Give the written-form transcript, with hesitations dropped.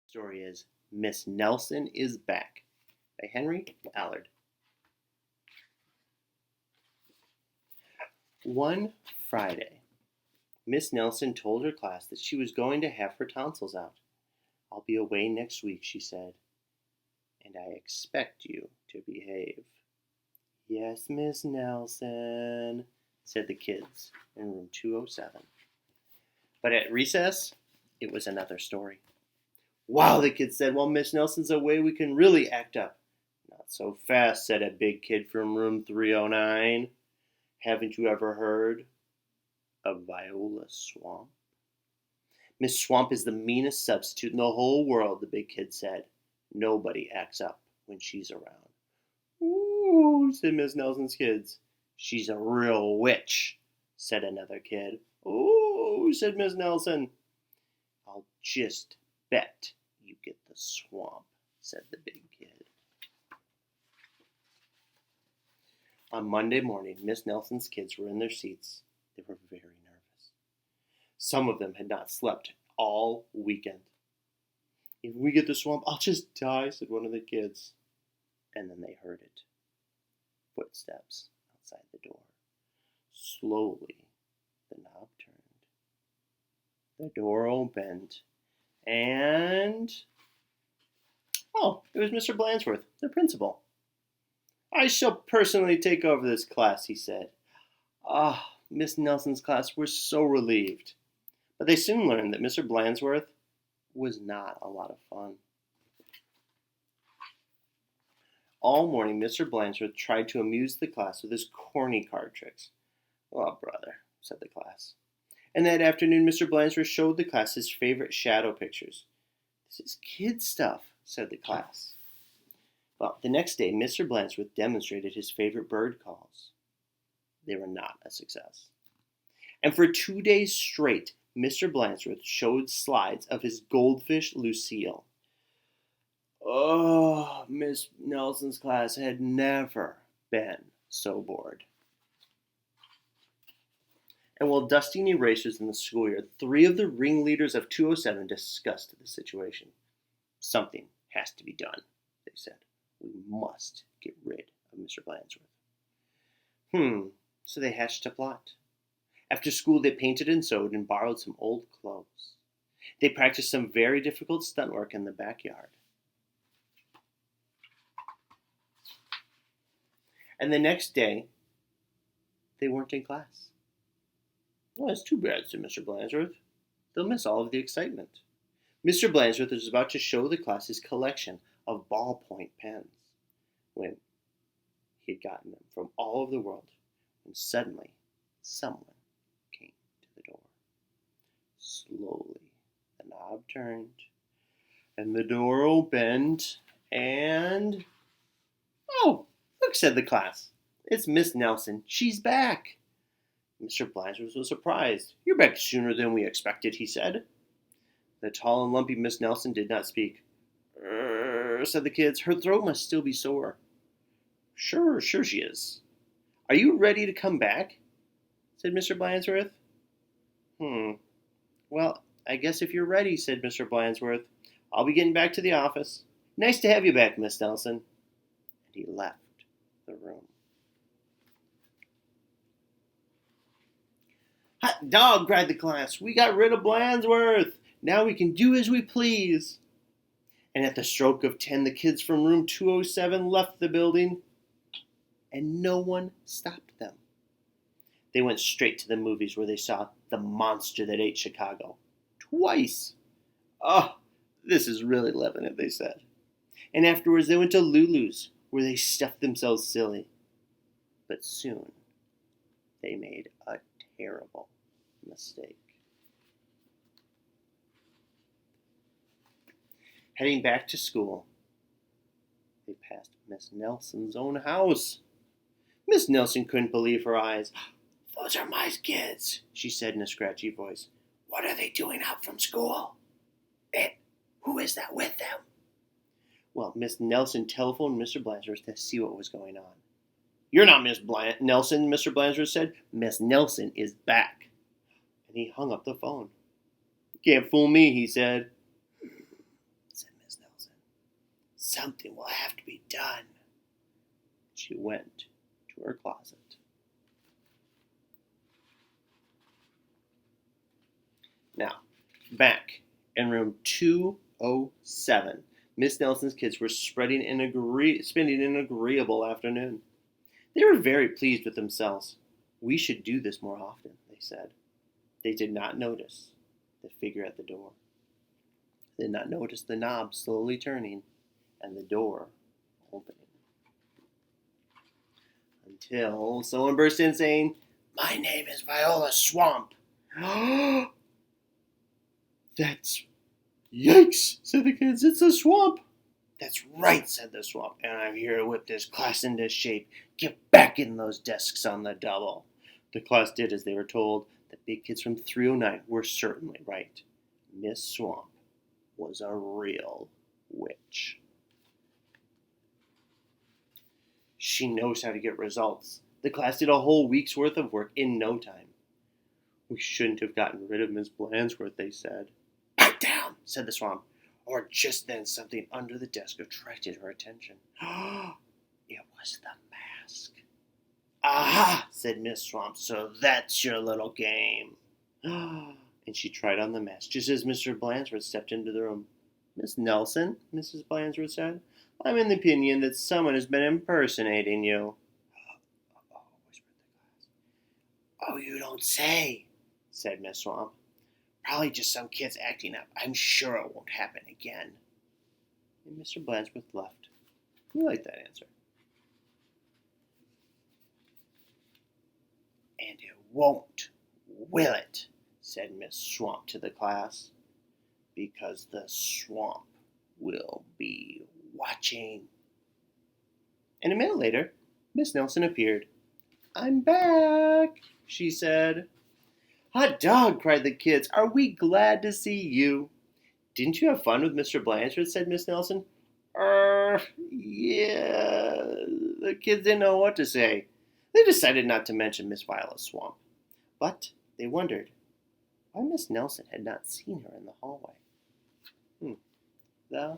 Story is Miss Nelson is Back by Henry Allard. One Friday, Miss Nelson told her class that she was going to have her tonsils out. "I'll be away next week," she said, "and I expect you to behave." "Yes, Miss Nelson," said the kids in room 207. But at recess, it was another story. "Wow," the kid said, "while Miss Nelson's away, we can really act up." "Not so fast," said a big kid from room 309. "Haven't you ever heard of Viola Swamp?" "Miss Swamp is the meanest substitute in the whole world," the big kid said. "Nobody acts up when she's around." "Ooh," said Miss Nelson's kids. "She's a real witch," said another kid. "Ooh," said Miss Nelson. "I'll just bet you get the swamp," said the big kid. On Monday morning, Miss Nelson's kids were in their seats. They were very nervous. Some of them had not slept all weekend. "If we get the swamp, I'll just die," said one of the kids. And then they heard it. Footsteps outside the door. Slowly, the knob turned. The door opened. And it was Mr. Blansworth, the principal. "I shall personally take over this class," he said. Miss Nelson's class were so relieved. But they soon learned that Mr. Blansworth was not a lot of fun. All morning, Mr. Blansworth tried to amuse the class with his corny card tricks. "Oh, brother," said the class. And that afternoon, Mr. Blansworth showed the class his favorite shadow pictures. "This is kid stuff," said the class. Well, the next day, Mr. Blansworth demonstrated his favorite bird calls. They were not a success. And for 2 days straight, Mr. Blansworth showed slides of his goldfish, Lucille. Miss Nelson's class had never been so bored. And while dusting erasers in the schoolyard, 3 of the ringleaders of 207 discussed the situation. "Something has to be done," they said. "We must get rid of Mr. Blansworth." So they hatched a plot. After school, they painted and sewed and borrowed some old clothes. They practiced some very difficult stunt work in the backyard. And the next day, they weren't in class. "Well, that's too bad," said Mr. Blansworth. "They'll miss all of the excitement." Mr. Blansworth was about to show the class his collection of ballpoint pens when he had gotten them from all over the world, when suddenly someone came to the door. Slowly, the knob turned, and the door opened, and... "Oh, look," said the class. "It's Miss Nelson. She's back." Mr. Blansworth was surprised. "You're back sooner than we expected," he said. The tall and lumpy Miss Nelson did not speak. Said the kids. "Her throat must still be sore." Sure she is." "Are you ready to come back?" said Mr. Blansworth. "Well, I guess if you're ready," said Mr. Blansworth, "I'll be getting back to the office. Nice to have you back, Miss Nelson." And he left the room. "Hot dog," cried the class. "We got rid of Blansworth. Now we can do as we please." And at the stroke of 10, the kids from room 207 left the building, and no one stopped them. They went straight to the movies, where they saw The Monster That Ate Chicago. Twice. This is really living it," they said. And afterwards, they went to Lulu's, where they stuffed themselves silly. But soon, they made a terrible mistake. Heading back to school, they passed Miss Nelson's own house. Miss Nelson couldn't believe her eyes. "Those are my kids," she said in a scratchy voice. "What are they doing out from school? And who is that with them?" Well, Miss Nelson telephoned Mr. Blansworth to see what was going on. "You're not Miss Nelson," Mr. Blansworth said. "Miss Nelson is back." And he hung up the phone. "Can't fool me," he said Something will have to be done. She went to her closet. Now, back in room 207, Miss Nelson's kids were spending an agreeable afternoon. They were very pleased with themselves. We should do this more often, they said. They did not notice the figure at the door. They did not notice the knob slowly turning and the door opening. Until someone burst in saying, "My name is Viola Swamp." That's... Yikes, said the kids. It's a swamp. That's right, said the swamp, and I'm here to whip this class into shape. Get back in those desks on the double. The class did as they were told. The big kids from 309 were certainly right. Miss Swamp was a real witch. She knows how to get results. The class did a whole week's worth of work in no time. We shouldn't have gotten rid of Miss Blansworth, they said. Pipe down, said the swamp. Or just then something under the desk attracted her attention. It was the mask. Aha, said Miss Swamp, so that's your little game. And she tried on the mask just as Mr. Blansworth stepped into the room. Miss Nelson, Mrs. Blansworth said, I'm in the opinion that someone has been impersonating you. Whispered the class. Oh, you don't say, said Miss Swamp. Probably just some kids acting up. I'm sure it won't happen again. And Mr. Blansworth left. He liked that answer. And it won't, will it? Said Miss Swamp to the class. Because the swamp will be watching. And a minute later, Miss Nelson appeared. I'm back, she said. Hot dog, cried the kids. Are we glad to see you? Didn't you have fun with Mr. Blanchard, said Miss Nelson. Yeah. The kids didn't know what to say. They decided not to mention Miss Viola Swamp. But they wondered why Miss Nelson had not seen her in the hallway. The